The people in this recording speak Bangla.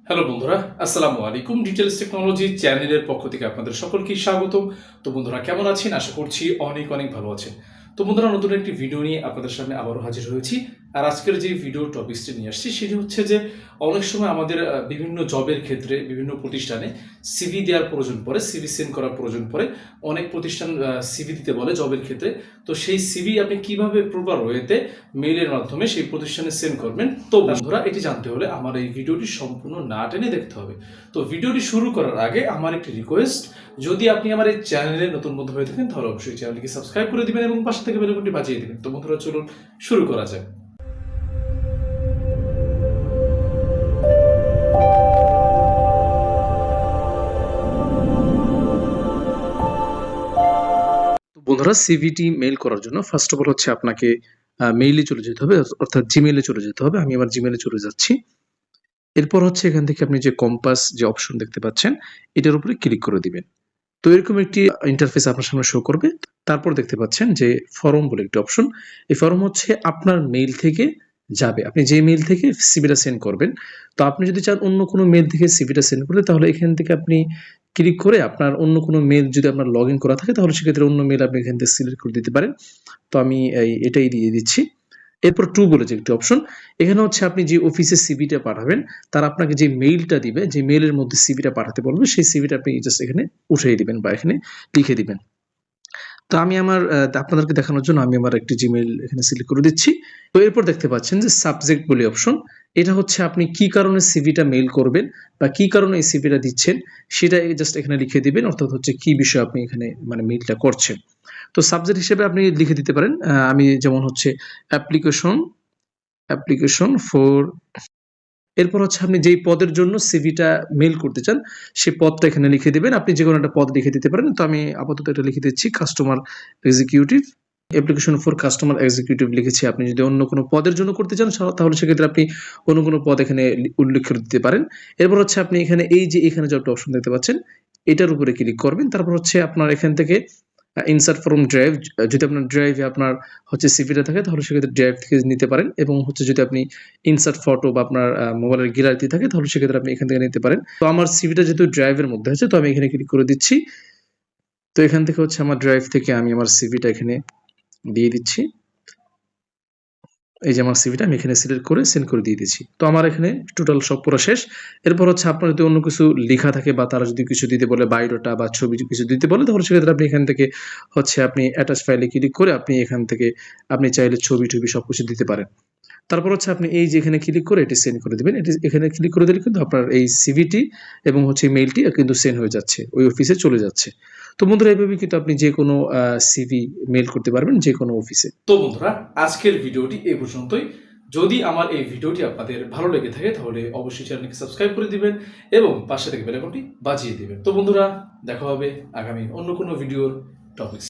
হ্যালো বন্ধুরা, আসসালামু আলাইকুম। ডিটেলস টেকনোলজি চ্যানেলের পক্ষ থেকে আপনাদের সকলকে স্বাগতম। তো বন্ধুরা কেমন আছেন? আশা করছি অনেক অনেক ভালো আছেন। তো বন্ধুরা নতুন একটি ভিডিও নিয়ে আপনাদের সামনে আবারও হাজির হয়েছি। আর আজকের যে ভিডিও টপিকসটি নিয়ে আসছি সেটি হচ্ছে যে অনেক সময় আমাদের বিভিন্ন জবের ক্ষেত্রে বিভিন্ন প্রতিষ্ঠানে সিভি দেওয়ার প্রয়োজন পড়ে, সিভি সেন্ড করার প্রয়োজন পড়ে। অনেক প্রতিষ্ঠান সিভি দিতে বলে জবের ক্ষেত্রে। তো সেই সিভি আপনি কিভাবে প্রপার ওয়েতে মেইলের মাধ্যমে সেই প্রতিষ্ঠানে সেন্ড করবেন। তো বন্ধুরা এটি জানতে হলে আমার এই ভিডিওটি সম্পূর্ণ না টেনে দেখতে হবে। তো ভিডিওটি শুরু করার আগে আমার একটি রিকোয়েস্ট, যদি আপনি আমার এই চ্যানেলে নতুন বন্ধু হয়ে থাকেন তাহলে অবশ্যই চ্যানেলটিকে সাবস্ক্রাইব করে দিবেন এবং পাশে থেকে বেল আইকনটি বাজিয়ে দিবেন। তো বন্ধুরা চলুন শুরু করা যাক। বন্ধুরা সিভিটি মেইল করার জন্য ফার্স্ট অফ অল হচ্ছে আপনাকে মেইলে চলে যেতে হবে, অর্থাৎ জিমেইলে চলে যেতে হবে। আমি আমার জিমেইলে চলে যাচ্ছি। এরপর হচ্ছে এখান থেকে আপনি যে কম্পাস যে অপশন দেখতে পাচ্ছেন এটার উপরে ক্লিক করে দিবেন। তো এরকম একটি ইন্টারফেস আপনার সামনে শো করবে। তারপর দেখতে পাচ্ছেন যে ফরম বলে একটি অপশন। এই ফরম হচ্ছে আপনার মেইল থেকে যাবে। আপনি যে মেইল থেকে সিভিটা সেন্ড করবেন। তো আপনি যদি চান অন্য কোনো মেইল থেকে সিভিটা সেন্ড করতে, তাহলে এখান থেকে আপনি ক্লিক করে আপনার অন্য কোনো মেইল যদি আপনার লগইন করা থাকে তাহলে সেক্ষেত্রে অন্য মেইল আপনি এখান থেকে সিলেক্ট করে দিতে পারেন। তো আমি এটাই দিয়ে দিচ্ছি। এরপর টু বলে যে একটি অপশন, এখানে হচ্ছে আপনি যে অফিসে সিভিটা পাঠাবেন তারা আপনাকে যে মেইলটা দিবে, যে মেইলের মধ্যে সিভিটা পাঠাতে বলবে, সেই সিভিটা আপনি জাস্ট এখানে উঠিয়ে দিবেন বা এখানে লিখে দিবেন। তো আমি আমার আপনাদেরকে দেখানোর জন্য আমি আমার একটি জিমেইল এখানে সিলেক্ট করে দিচ্ছি। তো এরপর দেখতে পাচ্ছেন যে সাবজেক্ট বলে অপশন। এটা হচ্ছে আপনি কি কারণে সিভিটা মেইল করবেন বা কি কারণে এই সিভিটা দিচ্ছেন সেটা জাস্ট এখানে লিখে দিবেন, অর্থাৎ হচ্ছে কি বিষয় আপনি এখানে মানে মেইলটা করছেন। তো সাবজেক্ট হিসেবে আপনি লিখে দিতে পারেন, আমি যেমন হচ্ছে অ্যাপ্লিকেশন অ্যাপ্লিকেশন ফর, এরপর হচ্ছে আপনি যেই পদের জন্য সিভিটা মেইল করতে চান সেই পদটা এখানে লিখে দিবেন। আপনি যে কোনো একটা পদ লিখে দিতে পারেন। তো আমি আপাতত এটা লিখে দিচ্ছি customer executive, application for customer executive লিখেছি। আপনি যদি অন্য কোনো পদের জন্য করতে চান তাহলে সেক্ষেত্রে আপনি অন্য কোনো পদ এখানে উল্লেখ করে দিতে পারেন। এরপর হচ্ছে আপনি এখানে এই যে এখানে যে একটা অপশন দেখতে পাচ্ছেন এটার উপরে ক্লিক করবেন। তারপর হচ্ছে আপনার এখান থেকে ইনসার্ট ফ্রম ড্রাইভ, যদি আপনার ড্রাইভে আপনার হচ্ছে সিভিটা থাকে তাহলে সেক্ষেত্রে ড্রাইভ থেকে নিতে পারেন, এবং হচ্ছে যদি আপনি ইনসার্ট ফটো বা আপনার মোবাইলের গ্যালারিতে থাকে তাহলে সেক্ষেত্রে আপনি এখান থেকে নিতে পারেন। তো আমার সিভিটা যেহেতু ড্রাইভের মধ্যে আছে তো আমি এখানে ক্লিক করে দিচ্ছি। তো এখান থেকে হচ্ছে আমার ড্রাইভ থেকে আমি আমার সিভিটা এখানে দিয়ে দিচ্ছি। এই যে আমার সিভিটা আমি এখানে সিলেক্ট করে সেন্ড করে দিয়ে দিচ্ছি। তো আমার এখানে টোটাল সব পুরো শেষ। এরপর হচ্ছে আপনার যদি অন্য কিছু লেখা থাকে বা তারা যদি কিছু দিতে বলে, বায়োডাটা বা ছবি কিছু দিতে বলে, তাহলে সেক্ষেত্রে আপনি এখান থেকে হচ্ছে আপনি অ্যাটাচ ফাইলে ক্লিক করে আপনি এখান থেকে আপনি চাইলে ছবি সবকিছু দিতে পারেন। তারপর হচ্ছে আপনি এই যে এখানে ক্লিক করে এটি সেন্ড করে দিবেন। এটি এখানে ক্লিক করে দিলে কিন্তু আপনার এই সিভিটি এবং হচ্ছে মেইলটি কিন্তু সেন্ড হয়ে যাচ্ছে, ওই অফিসে চলে যাচ্ছে। তো বন্ধুরা এইভাবে কিন্তু আপনি যে কোনো সিভি মেইল করতে পারবেন যে কোনো অফিসে। তো বন্ধুরা আজকের ভিডিওটি এই পর্যন্তই। যদি আমার এই ভিডিওটি আপনাদের ভালো লেগে থাকে তাহলে অবশ্যই চ্যানেলকে সাবস্ক্রাইব করে দিবেন এবং পাশে থেকে বেল আইকনটি বাজিয়ে দিবেন। তো বন্ধুরা দেখা হবে আগামী অন্য কোনো ভিডিওর টপিকস।